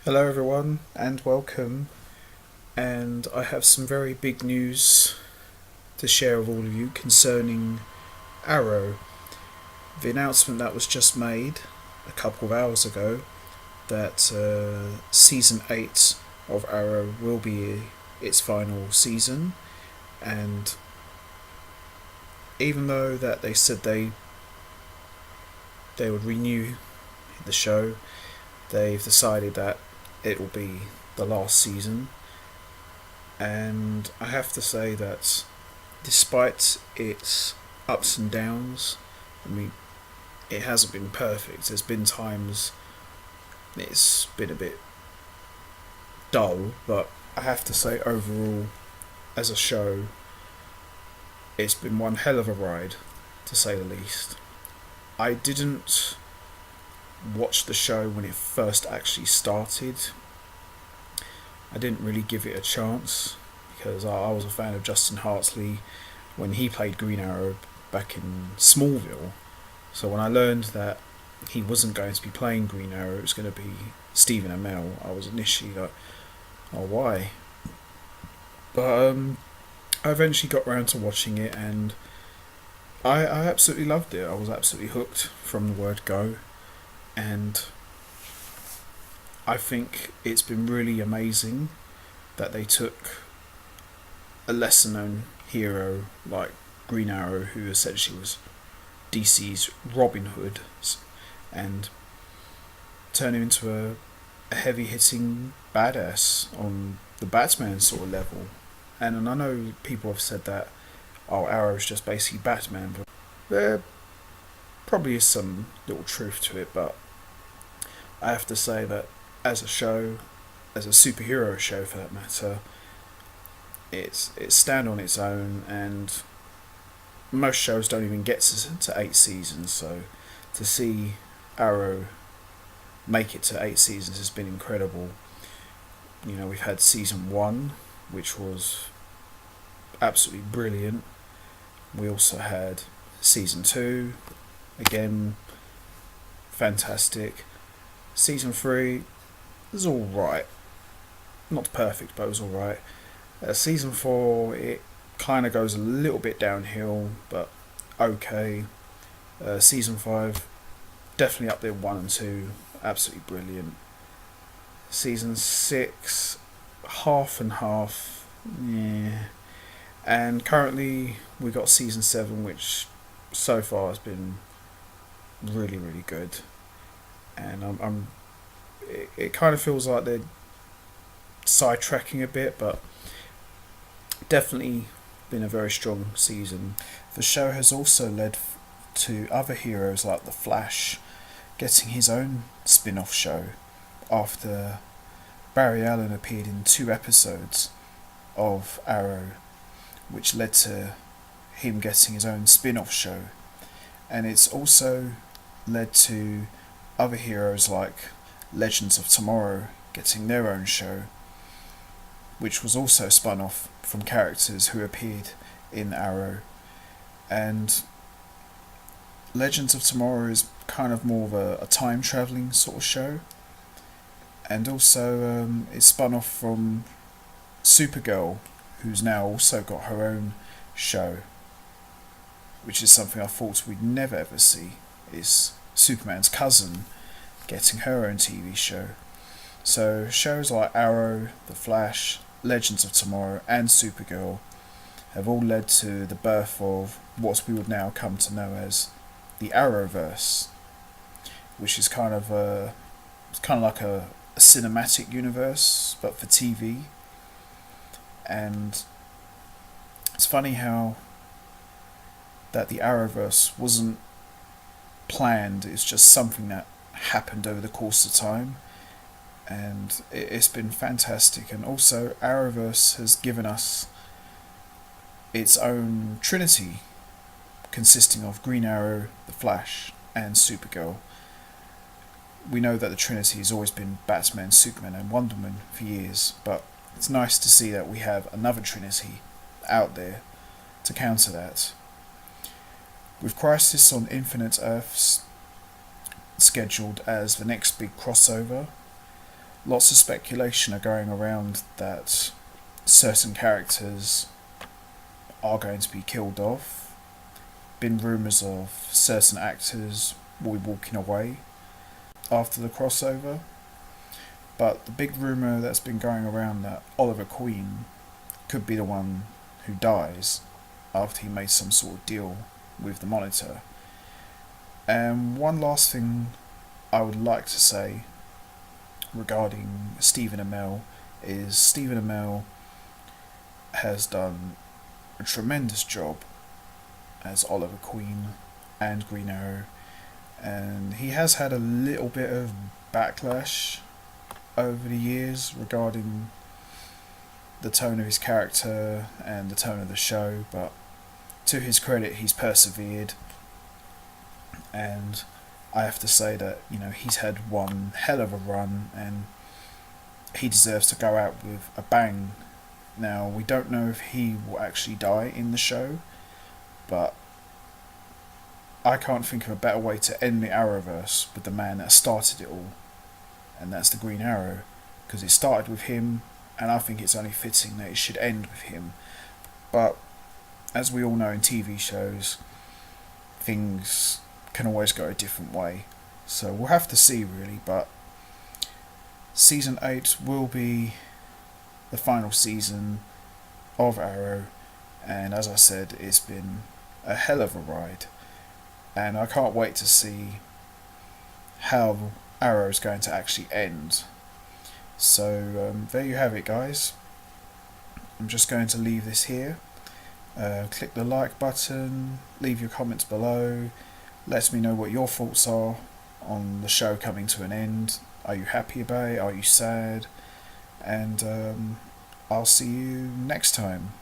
Hello, everyone, and welcome. And I have some very big news to share with all of you concerning Arrow. The announcement that was just made a couple of hours ago that season 8 of Arrow will be its final season, and even though that they said they would renew the show, they've decided that it will be the last season. And I have to say that despite its ups and downs, I mean, it hasn't been perfect. There's been times it's been a bit dull, but I have to say, overall, as a show, it's been one hell of a ride, to say the least. I didn't watch the show when it first actually started. I didn't really give it a chance because I was a fan of Justin Hartley when he played Green Arrow back in Smallville. So when I learned that he wasn't going to be playing Green Arrow, it was going to be Stephen Amell, I was initially like, oh, why? But I eventually got around to watching it, and I absolutely loved it. I was absolutely hooked from the word go, and I think it's been really amazing that they took a lesser known hero like Green Arrow, who essentially was DC's Robin Hood, and turn him into a heavy hitting badass on the Batman sort of level. And I know people have said that, oh, Arrow's just basically Batman, but there probably is some little truth to it. But I have to say that as a show, as a superhero show for that matter, it's stand on its own, and most shows don't even get to 8 seasons. So to see Arrow make it to 8 seasons has been incredible. You know, we've had season 1, which was absolutely brilliant. We also had season 2, again fantastic. Season 3 was alright, not perfect, but it was alright. Season 4, it kind of goes a little bit downhill, but okay. Season 5, definitely up there, 1 and 2, absolutely brilliant. Season 6, half and half, yeah. And currently we got season 7, which so far has been really, really good. And it kind of feels like they're sidetracking a bit, but definitely been a very strong season. The show has also led to other heroes like The Flash getting his own spin-off show after Barry Allen appeared in 2 episodes of Arrow, which led to him getting his own spin-off show. And it's also led to other heroes like Legends of Tomorrow getting their own show, which was also spun off from characters who appeared in Arrow. And Legends of Tomorrow is kind of more of a time travelling sort of show, and also it's spun off from Supergirl, who's now also got her own show, which is something I thought we'd never ever see, is Superman's cousin getting her own TV show. So shows like Arrow, The Flash, Legends of Tomorrow and Supergirl have all led to the birth of what we would now come to know as the Arrowverse, which is kind of like a cinematic universe but for TV. And it's funny how that the Arrowverse wasn't planned, it's just something that happened over the course of time, and it's been fantastic. And also Arrowverse has given us its own trinity consisting of Green Arrow, The Flash and Supergirl. We know that the trinity has always been Batman, Superman and Wonder Woman for years, but it's nice to see that we have another trinity out there to counter that. With Crisis on Infinite Earths scheduled as the next big crossover, lots of speculation are going around that certain characters are going to be killed off. Been rumours of certain actors will be walking away after the crossover. But the big rumour that's been going around that Oliver Queen could be the one who dies after he made some sort of deal with the Monitor. And one last thing I would like to say regarding Stephen Amell is Stephen Amell has done a tremendous job as Oliver Queen and Green Arrow, and he has had a little bit of backlash over the years regarding the tone of his character and the tone of the show, but to his credit he's persevered, and I have to say that, you know, he's had one hell of a run and he deserves to go out with a bang. Now, we don't know if he will actually die in the show, but I can't think of a better way to end the Arrowverse with the man that started it all, and that's the Green Arrow, because it started with him, and I think it's only fitting that it should end with him. But as we all know in TV shows, things can always go a different way, so we'll have to see really. But season 8 will be the final season of Arrow, and as I said, it's been a hell of a ride, and I can't wait to see how Arrow is going to actually end. So there you have it, guys. I'm just going to leave this here. Click the like button, leave your comments below, let me know what your thoughts are on the show coming to an end. Are you happy about it? Are you sad? And I'll see you next time.